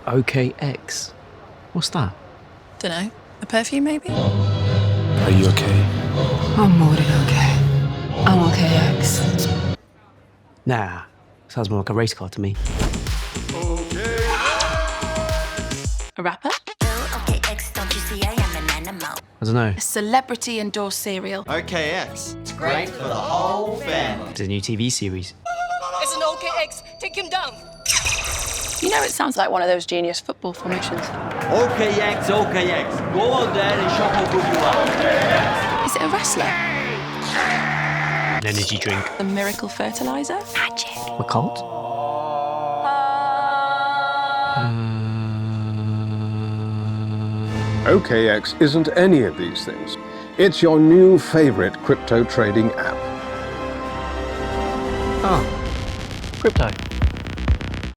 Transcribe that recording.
OKX. What's that? Dunno. A perfume, maybe? Are you okay? I'm more than okay. I'm OKX. Nah, sounds more like a race car to me. A rapper? OKX, don't you see I am an animal? I don't know. A celebrity endorsed cereal. OKX. It's great for the whole family. It's a new TV series. It's an OKX. Take him down. You know, it sounds like one of those genius football formations. OKX, OKX. Go on there and show how good you are. Is it a wrestler? An energy drink. A miracle fertilizer? Magic. A cult? OKX isn't any of these things. It's your new favorite crypto trading app. Oh, crypto.